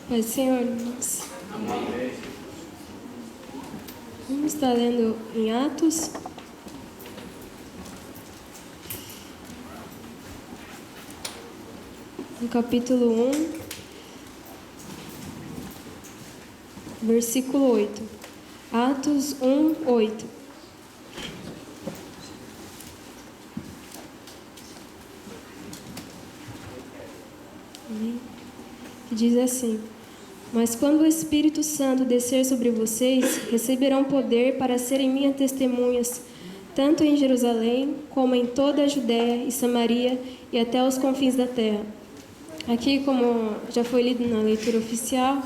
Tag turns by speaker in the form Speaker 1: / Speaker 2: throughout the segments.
Speaker 1: Pai, Senhor, irmãos. Vamos estar lendo em Atos. No capítulo 1, versículo 8. Atos 1, 8. Amém? Que diz assim: Mas quando o Espírito Santo descer sobre vocês, receberão poder para serem minhas testemunhas, tanto em Jerusalém, como em toda a Judéia e Samaria e até os confins da terra. Aqui, como já foi lido na leitura oficial,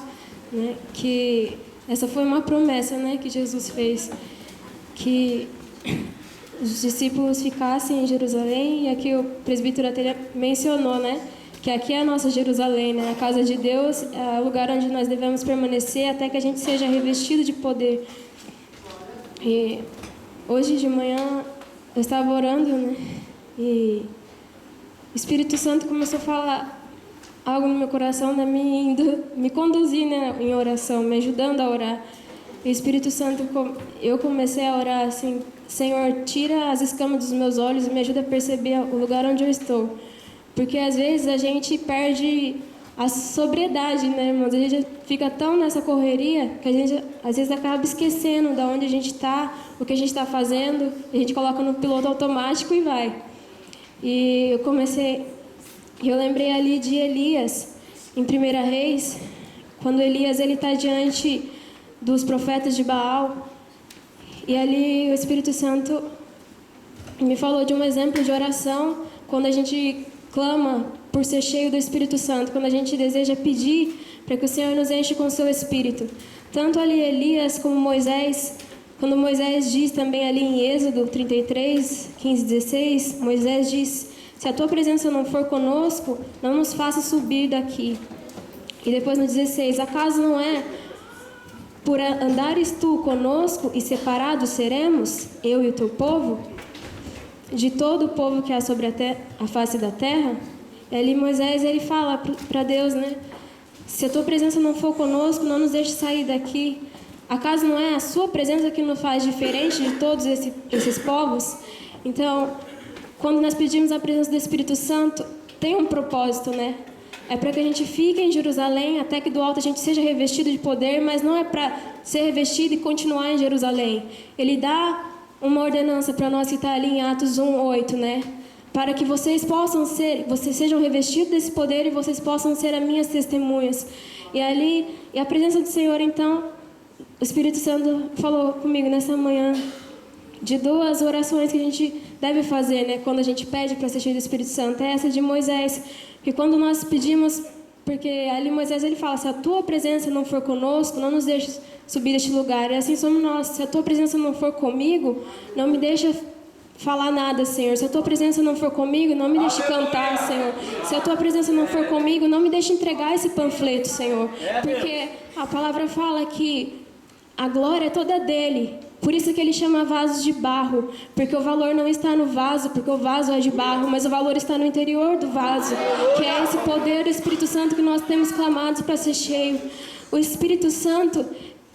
Speaker 1: né, que essa foi uma promessa, né, que Jesus fez, que os discípulos ficassem em Jerusalém, e aqui o presbítero até mencionou, né, que aqui é a nossa Jerusalém, né, a casa de Deus, é o lugar onde nós devemos permanecer até que a gente seja revestido de poder. E hoje de manhã eu estava orando, né, e o Espírito Santo começou a falar algo no meu coração, né, me conduzir, né, em oração, me ajudando a orar. E o Espírito Santo, eu comecei a orar assim: Senhor, tira as escamas dos meus olhos e me ajuda a perceber o lugar onde eu estou. Porque às vezes a gente perde a sobriedade, né, irmãos? A gente fica tão nessa correria que a gente às vezes acaba esquecendo de onde a gente está, o que a gente está fazendo. A gente coloca no piloto automático e vai. E eu lembrei ali de Elias, em 1 Reis, quando Elias está diante dos profetas de Baal, e ali o Espírito Santo me falou de um exemplo de oração, quando a gente clama por ser cheio do Espírito Santo, quando a gente deseja pedir para que o Senhor nos enche com o seu Espírito. Tanto ali Elias como Moisés, quando Moisés diz também ali em Êxodo 33, 15, 16, Moisés diz: se a tua presença não for conosco, não nos faça subir daqui. E depois no 16, acaso não é por andares tu conosco e separados seremos, eu e o teu povo, de todo o povo que há sobre a face da terra? E ali Moisés ele fala para Deus, né? Se a tua presença não for conosco, não nos deixe sair daqui. Acaso não é a sua presença que nos faz diferente de todos esses povos? Então, quando nós pedimos a presença do Espírito Santo, tem um propósito, né? É para que a gente fique em Jerusalém, até que do alto a gente seja revestido de poder, mas não é para ser revestido e continuar em Jerusalém. Ele dá uma ordenança para nós que está ali em Atos 1:8, né? Para que vocês sejam revestidos desse poder e vocês possam ser as minhas testemunhas. E a presença do Senhor, então, o Espírito Santo falou comigo nessa manhã de duas orações que a gente deve fazer, né, quando a gente pede para ser cheio do Espírito Santo. É essa de Moisés, que quando nós pedimos, porque ali Moisés ele fala: se a tua presença não for conosco, não nos deixes subir deste lugar. E assim somos nós: se a tua presença não for comigo, não me deixa falar nada, Senhor. Se a tua presença não for comigo, não me deixe cantar, Senhor. Se a tua presença não for comigo, não me deixe entregar esse panfleto, Senhor. Porque a palavra fala que a glória é toda dele. Por isso que ele chama vasos de barro, porque o valor não está no vaso, porque o vaso é de barro, mas o valor está no interior do vaso, que é esse poder do Espírito Santo que nós temos clamado para ser cheio. O Espírito Santo,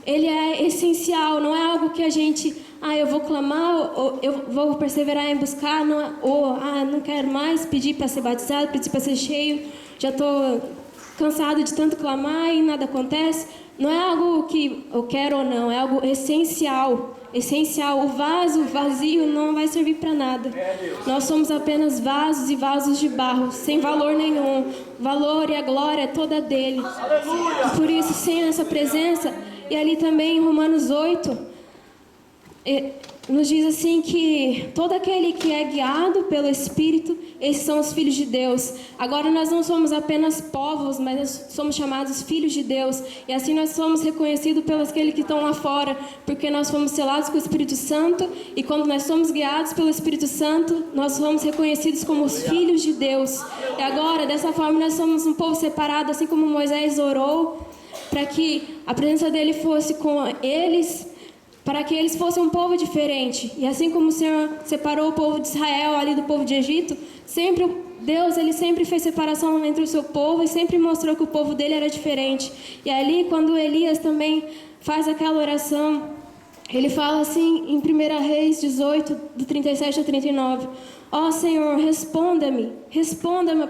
Speaker 1: ele é essencial, não é algo que a gente, eu vou clamar, ou eu vou perseverar em buscar, não quero mais pedir para ser batizado, pedir para ser cheio, já estou cansado de tanto clamar e nada acontece. Não é algo que eu quero ou não, é algo essencial. Essencial. O vaso vazio não vai servir para nada. Nós somos apenas vasos e vasos de barro, sem valor nenhum. O valor e a glória é toda dele. E por isso, sem essa presença, e ali também em Romanos 8, nos diz assim que todo aquele que é guiado pelo Espírito, esses são os filhos de Deus. Agora nós não somos apenas povos, mas nós somos chamados filhos de Deus. E assim nós somos reconhecidos pelos aqueles que estão lá fora, porque nós fomos selados com o Espírito Santo. E quando nós somos guiados pelo Espírito Santo, nós somos reconhecidos como os filhos de Deus. E agora, dessa forma, nós somos um povo separado, assim como Moisés orou, para que a presença dele fosse com eles, para que eles fossem um povo diferente. E assim como o Senhor separou o povo de Israel ali do povo de Egito, sempre Deus, ele sempre fez separação entre o seu povo e sempre mostrou que o povo dele era diferente. E ali, quando Elias também faz aquela oração, ele fala assim em 1 Reis 18, do 37 ao 39. Ó Senhor, responda-me,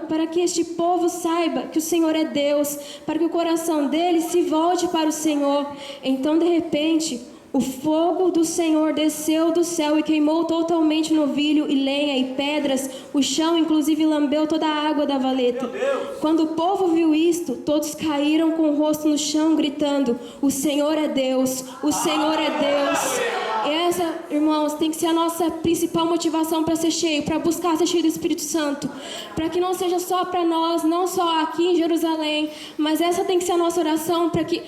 Speaker 1: para que este povo saiba que o Senhor é Deus, para que o coração deles se volte para o Senhor. Então, de repente, o fogo do Senhor desceu do céu e queimou totalmente novilho e lenha e pedras. O chão, inclusive, lambeu toda a água da valeta. Quando o povo viu isto, todos caíram com o rosto no chão, gritando: o Senhor é Deus, o Senhor é Deus. E essa, irmãos, tem que ser a nossa principal motivação para ser cheio, para buscar ser cheio do Espírito Santo. Para que não seja só para nós, não só aqui em Jerusalém, mas essa tem que ser a nossa oração para que...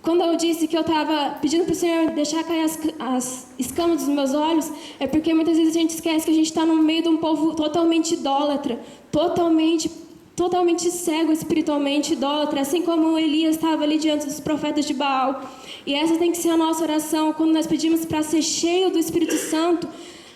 Speaker 1: Quando eu disse que eu estava pedindo para o Senhor deixar cair as escamas dos meus olhos, é porque muitas vezes a gente esquece que a gente está no meio de um povo totalmente idólatra, totalmente cego espiritualmente, idólatra, assim como Elias estava ali diante dos profetas de Baal. E essa tem que ser a nossa oração, quando nós pedimos para ser cheio do Espírito Santo.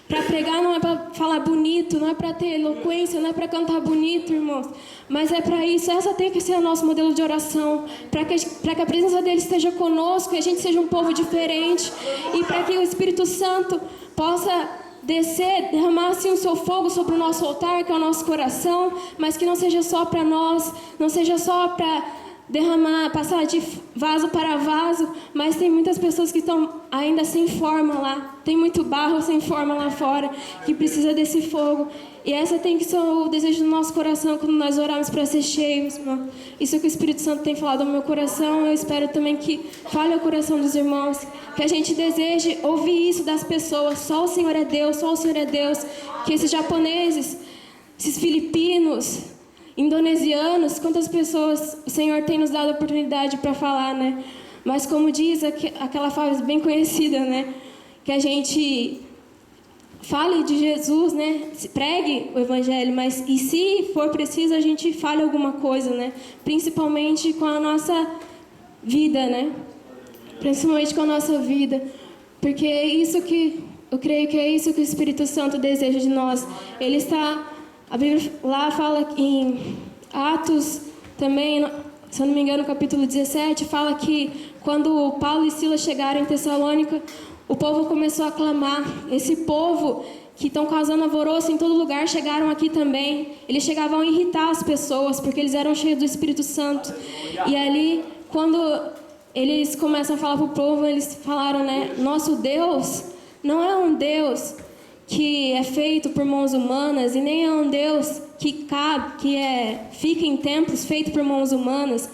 Speaker 1: Para pregar não é para falar bonito, não é para ter eloquência, não é para cantar bonito, irmãos. Mas é para isso, essa tem que ser o nosso modelo de oração. Para que a presença dele esteja conosco, e a gente seja um povo diferente. E para que o Espírito Santo possa descer, derramar assim o seu fogo sobre o nosso altar, que é o nosso coração. Mas que não seja só para nós, não seja só para derramar, passar de vaso para vaso, mas tem muitas pessoas que estão ainda sem forma lá, tem muito barro sem forma lá fora, que precisa desse fogo, e essa tem que ser o desejo do nosso coração, quando nós oramos para ser cheios, irmão. Isso que o Espírito Santo tem falado no meu coração, eu espero também que fale ao coração dos irmãos, que a gente deseje ouvir isso das pessoas, só o Senhor é Deus, só o Senhor é Deus, que esses japoneses, esses filipinos, indonesianos, quantas pessoas o Senhor tem nos dado a oportunidade para falar, né? Mas como diz aquela frase bem conhecida, né? Que a gente fale de Jesus, né? Pregue o Evangelho, mas e se for preciso a gente fale alguma coisa, né? Principalmente com a nossa vida, né? Principalmente com a nossa vida, porque é isso que eu creio que é isso que o Espírito Santo deseja de nós. Ele está... A Bíblia lá fala em Atos também, se eu não me engano, no capítulo 17, fala que quando Paulo e Silas chegaram em Tessalônica, o povo começou a clamar. Esse povo que estão causando alvoroço em todo lugar chegaram aqui também. Eles chegavam a irritar as pessoas, porque eles eram cheios do Espírito Santo. E ali, quando eles começam a falar para o povo, eles falaram, né? Nosso Deus não é um Deus que é feito por mãos humanas, e nem é um Deus que fica em templos feito por mãos humanas,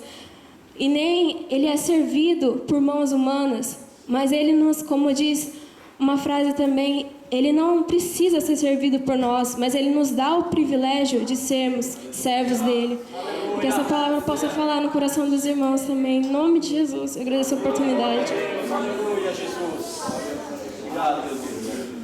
Speaker 1: e nem ele é servido por mãos humanas, mas ele nos, como diz uma frase também, ele não precisa ser servido por nós, mas ele nos dá o privilégio de sermos servos dele. Que essa palavra possa falar no coração dos irmãos também, em nome de Jesus. Eu agradeço a oportunidade.
Speaker 2: Aleluia, Jesus. Obrigado, Deus.